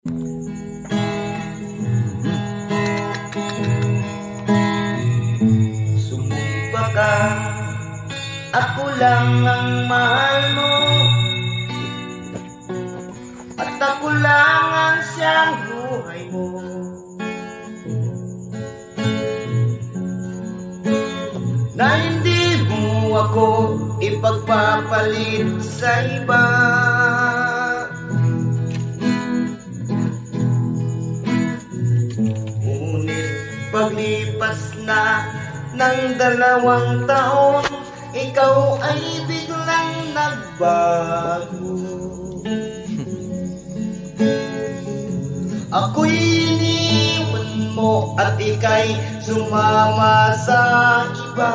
Sumumpa ka, ako lang ang mahal mo, at ako lang ang siyang buhay mo. Na hindi mo ako ipagpapalit sa iba. Ngunit paglipas na ng 2 taon, ikaw ay biglang nagbago. Ako'y iniwan mo at ika'y sumama sa iba.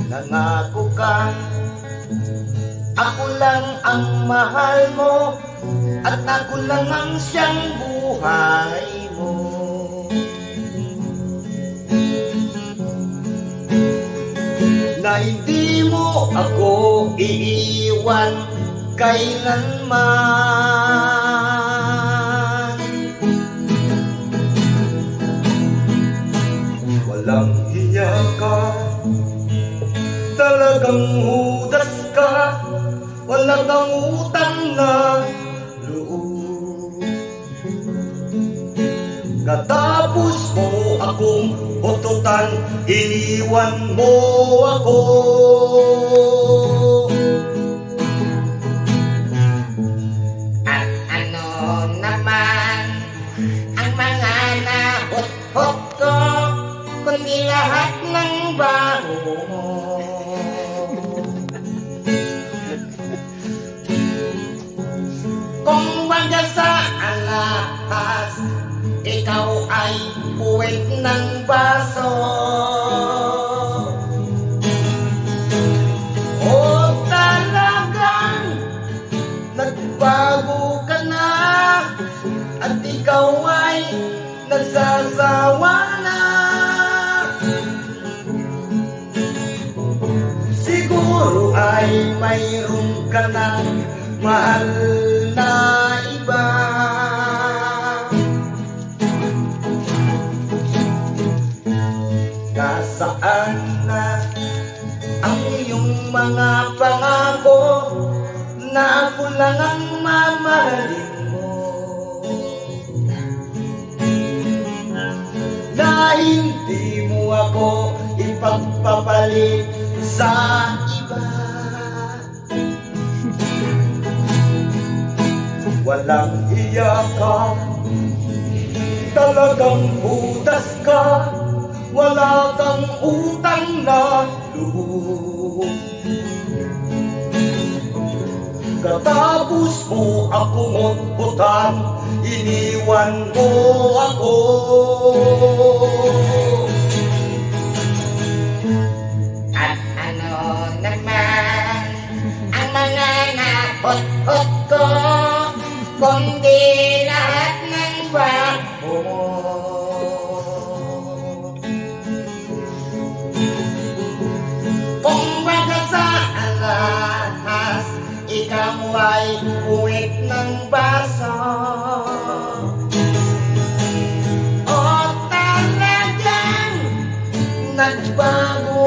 Nangako ka, ako lang ang mahal mo, at ako lang ang siyang buhay mo. Na hindi mo ako iiwan kailanman. Walang hiya ka, talagang hudas ka, wala kang utang na loob. Katapos mo akong ututan, iniwan mo ako. Kundi lahat ng bago mo. Kung baga sa alahas, ikaw ay puwet ng baso. O talagang nagbago ka na, at ikaw ay nagsasawa na. Siguro ay mayroon ka ng mahal na iba. Nasaan na ang iyong mga pangako na ako lang ang mamahalin mo? Na hindi mo ako ipagpapalit sa iba. Walang hiya ka, talagang butas ka, wala kang utang na loob. Katapos mo akong utbutan, iniwan mo ako. Hot ko, kundi lahat ng bago mo. Kung baga sa alahas, ikaw ay puwet ng baso. O talagang nagbago